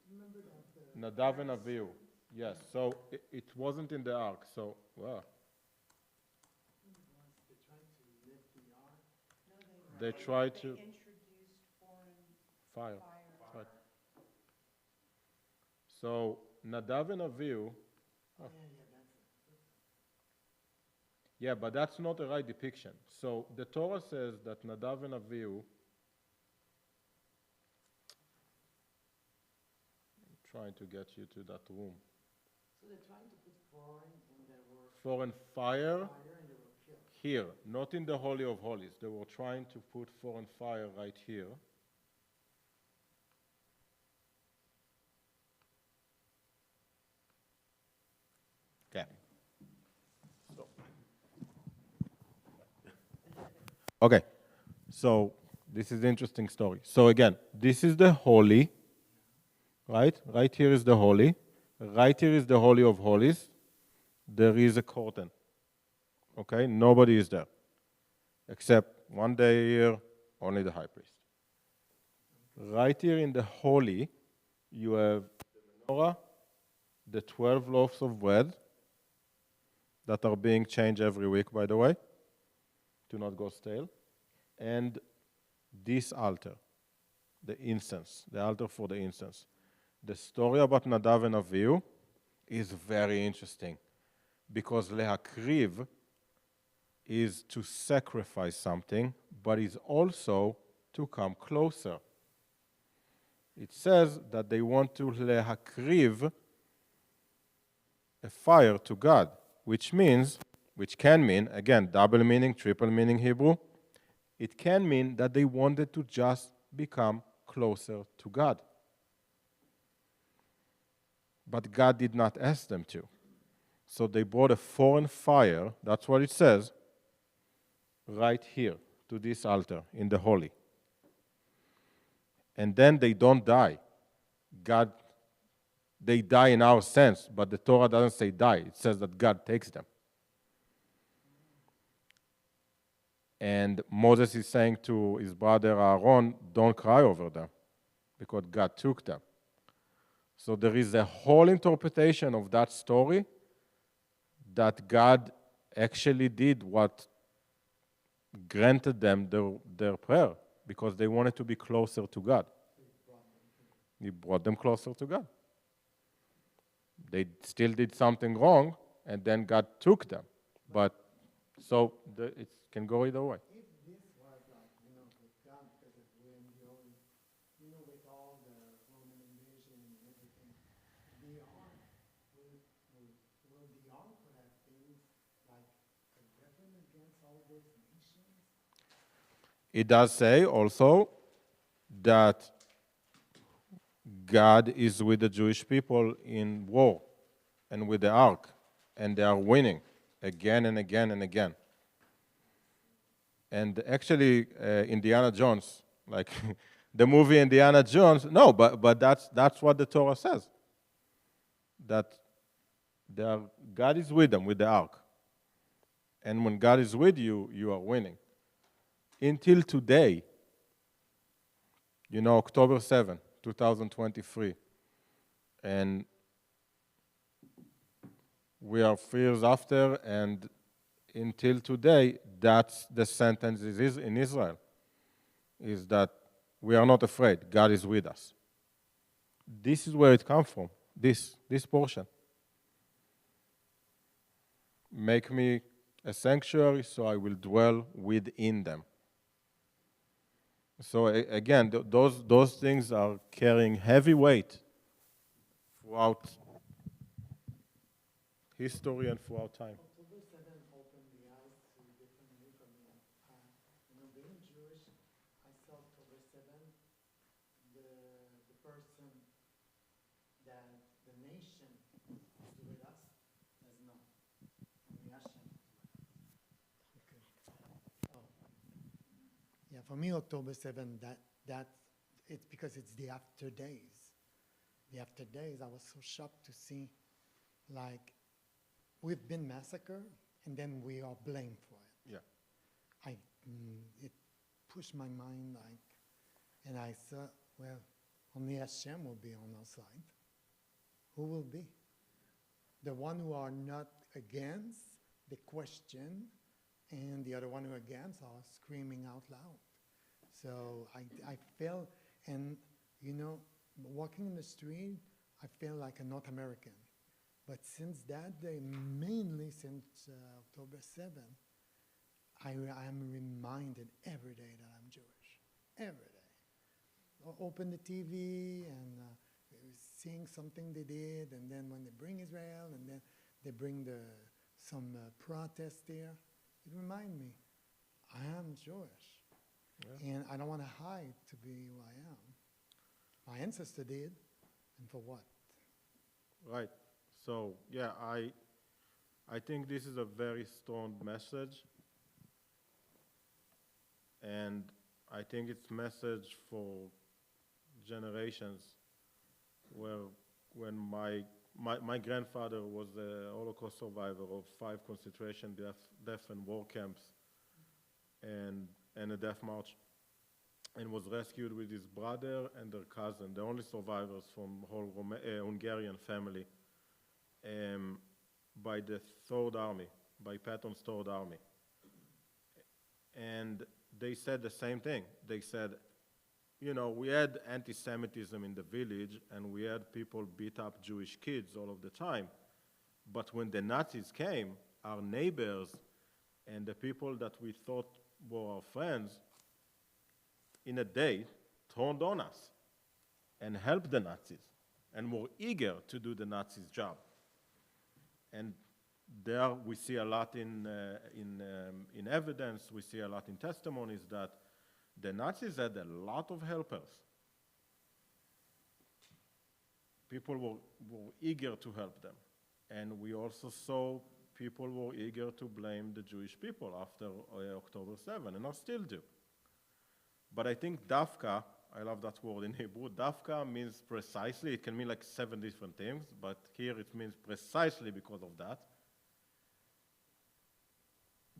Remember that? Nadav and Avihu. Yes, so it wasn't in the ark, so, wow. They tried to lift the ark. They tried to... introduced foreign Fire. Right. So, Nadav and Avihu... Oh, yeah, that's it. Yeah, but that's not the right depiction. So, the Torah says that Nadav and Avihu... I'm trying to get you to that room. So they're trying to put foreign, and they were Foreign fire and they were killed. here, not in the Holy of Holies. They were trying to put foreign fire right here. Okay. Okay. So this is an interesting story. So again, this is the holy, right? Right here is the holy. Right here is the Holy of Holies. There is a curtain. Okay? Nobody is there. Except one day a year, only the high priest. Right here in the holy, you have the menorah, the 12 loaves of bread that are being changed every week, by the way, to not go stale, and this altar, the incense, the altar for the incense. The story about Nadav and Avihu is very interesting because lehakriv is to sacrifice something, but is also to come closer. It says that they want to lehakriv a fire to God, which can mean, again, double meaning, triple meaning Hebrew, it can mean that they wanted to just become closer to God. But God did not ask them to. So they brought a foreign fire, that's what it says, right here to this altar in the holy. And then they don't die. They die in our sense, but the Torah doesn't say die. It says that God takes them. And Moses is saying to his brother Aaron, don't cry over them, because God took them. So there is a whole interpretation of that story that God actually did what granted them their prayer, because they wanted to be closer to God. He brought them closer to God. They still did something wrong, and then God took them. But so it can go either way. If this was like, with God, because of when with all the Roman invasion and everything, will the ark would have been like a It does say also that God is with the Jewish people in war and with the ark, and they are winning again and again and again. And actually, Indiana Jones, like the movie Indiana Jones, no, but that's what the Torah says. That God is with them, with the ark. And when God is with you, you are winning. Until today, October 7, 2023, and we are 3 years after, and until today, that's the sentence is in Israel, is that we are not afraid, God is with us. This is where it comes from, this portion. Make me a sanctuary, so I will dwell within them. So again, those things are carrying heavy weight throughout history and throughout time. October 7th opened the eyes to differently for me. Being Jewish, I saw October 7th, the person that the nation is with us as no. Only Hashem is with us. Okay. Oh. Yeah, for me, October 7th, it's because it's the after days. The after days, I was so shocked to see, like, we've been massacred, and then we are blamed for it. Yeah. It pushed my mind, and I thought, well, only Hashem will be on our side. Who will be? The one who are not against, the question, and the other one who are against are screaming out loud. So I felt, and walking in the street, I feel like a North American. But since that day, mainly since October 7th, I am reminded every day that I'm Jewish. Every day. Open the TV and seeing something they did, and then when they bring Israel, and then they bring some protest there, it reminds me, I am Jewish. Yeah. And I don't want to hide to be who I am. My ancestor did, and for what? Right. So, yeah, I think this is a very strong message. And I think it's message for generations when my grandfather was a Holocaust survivor of 5 concentration death and war camps and a death march, and was rescued with his brother and their cousin, the only survivors from whole Hungarian family, by the Third Army, by Patton's Third Army. And they said the same thing. They said, we had anti-Semitism in the village, and we had people beat up Jewish kids all of the time. But when the Nazis came, our neighbors and the people that we thought were our friends, in a day, turned on us and helped the Nazis and were eager to do the Nazis' job. And there we see a lot in evidence, we see a lot in testimonies that the Nazis had a lot of helpers. People were eager to help them. And we also saw people were eager to blame the Jewish people after October 7, and I still do. But I think dafka, I love that word in Hebrew, dafka means precisely, it can mean like 7 different things, but here it means precisely because of that.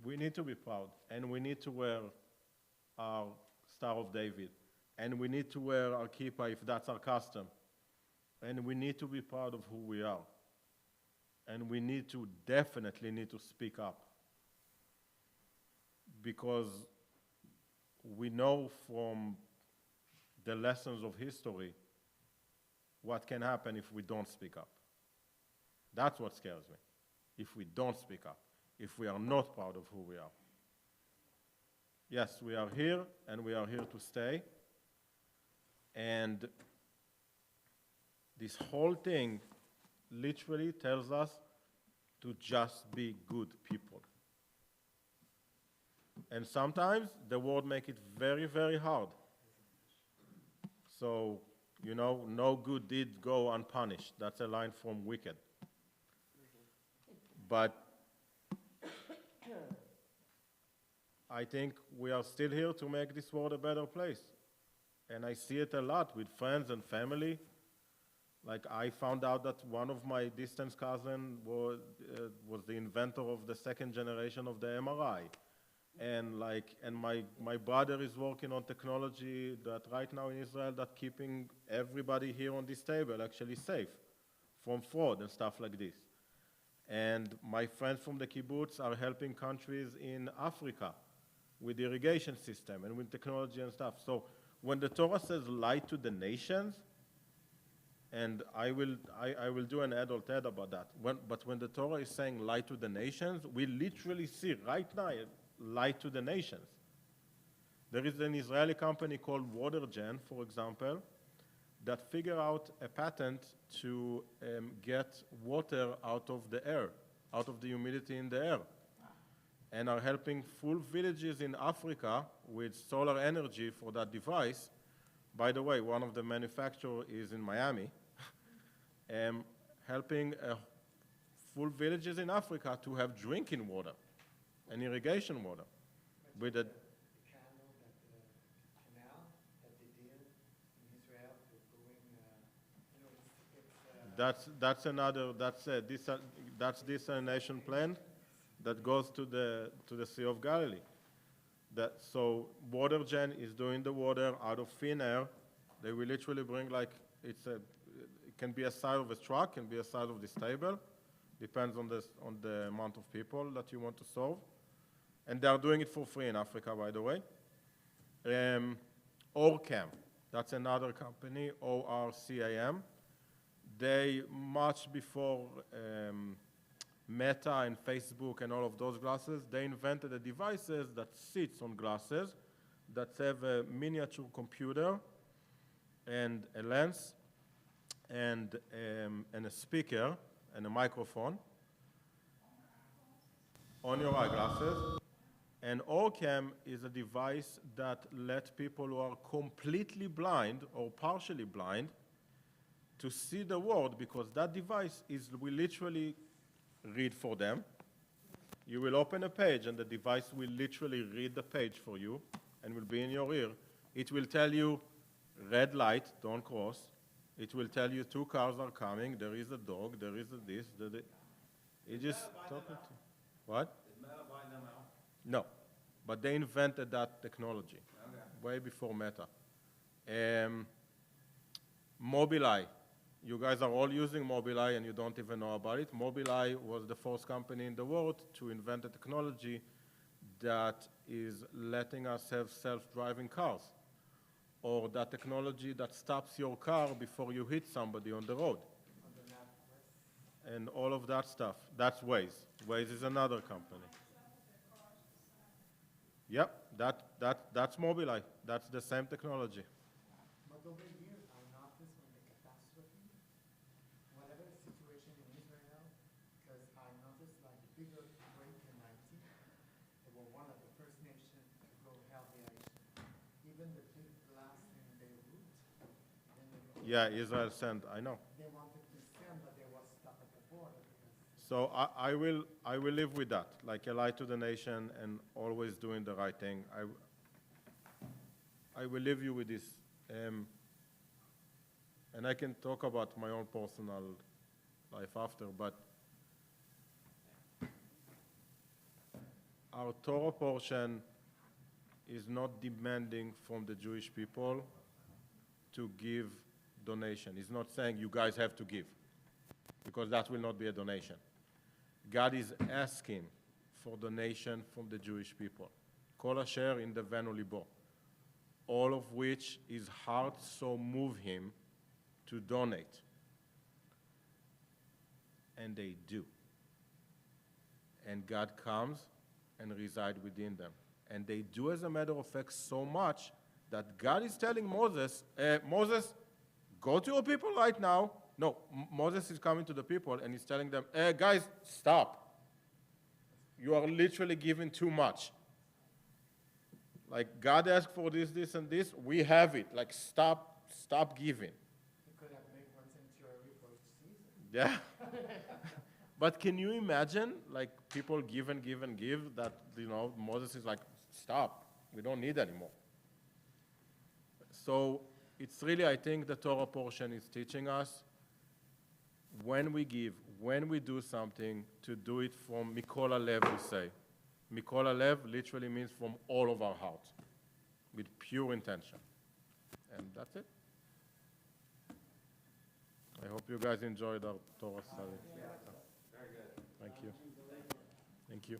We need to be proud, and we need to wear our Star of David, and we need to wear our kippah if that's our custom, and we need to be proud of who we are, and we definitely need to speak up, because we know from the lessons of history what can happen if we don't speak up. That's what scares me, if we don't speak up, if we are not proud of who we are. Yes, we are here, and we are here to stay. And this whole thing literally tells us to just be good people. And sometimes the world make it very, very hard. So, you know, no good deed go unpunished. That's a line from Wicked. But I think we are still here to make this world a better place. And I see it a lot with friends and family. Like, I found out that one of my distant cousins was the inventor of the second generation of the MRI. And my brother is working on technology that right now in Israel that keeping everybody here on this table actually safe from fraud and stuff like this. And my friends from the kibbutz are helping countries in Africa with the irrigation system and with technology and stuff. So when the Torah says light to the nations, and I will do an adult ed about that. But when the Torah is saying light to the nations, we literally see right now light to the nations. There is an Israeli company called WaterGen, for example, that figure out a patent to get water out of the air, out of the humidity in the air, and are helping full villages in Africa with solar energy for that device. By the way, one of the manufacturers is in Miami, helping full villages in Africa to have drinking water and irrigation water. With a canal that they did in Israel to going, that's desalination plant that goes to the Sea of Galilee. So WaterGen is doing the water out of thin air. They will literally bring it can be a size of a truck, can be a size of this table, depends on the amount of people that you want to serve. And they are doing it for free in Africa, by the way. ORCAM, that's another company, ORCAM. They, much before Meta and Facebook and all of those glasses, they invented the devices that sits on glasses that have a miniature computer and a lens and a speaker and a microphone on your eyeglasses. And ORCAM is a device that lets people who are completely blind or partially blind to see the world, because that device will literally read for them. You will open a page and the device will literally read the page for you and will be in your ear. It will tell you, red light, don't cross. It will tell you 2 cars are coming, there is a dog, there is a this, it just talking to what? No, but they invented that technology way before Meta. Mobileye. You guys are all using Mobileye and you don't even know about it. Mobileye was the first company in the world to invent a technology that is letting us have self-driving cars, or that technology that stops your car before you hit somebody on the road. And all of that stuff. That's Waze. Waze is another company. Yep, that's Mobileye. That's the same technology. But over here, I noticed when the catastrophe, whatever the situation in Israel, because I noticed like bigger quake in 19, they were one of the first nations to go help the Haitians. Even the big blast in Beirut, Yeah, Israel sent, I know. they wanted to send, but they were stuck at the border. So I will live with that, like a light to the nation and always doing the right thing. I will leave you with this. And I can talk about my own personal life after, but our Torah portion is not demanding from the Jewish people to give donation. It's not saying you guys have to give, because that will not be a donation. God is asking for donation from the Jewish people. Kol asher in the venu libo, all of which his heart so move him to donate. And they do. And God comes and resides within them. And they do, as a matter of fact, so much that God is telling Moses, Moses, go to your people right now. No, Moses is coming to the people and he's telling them, guys, stop. You are literally giving too much. Like, God asked for this, this, and this. We have it. Like, stop giving. You could have made one sanctuary for each season. Yeah. But can you imagine, like, people give and give and give, that, Moses is like, stop. We don't need anymore. So it's really, I think the Torah portion is teaching us when we give, when we do something, to do it from Mikol Halev, we say. Mikol Halev literally means from all of our heart, with pure intention. And that's it. I hope you guys enjoyed our Torah study. Very good. Thank you. Thank you.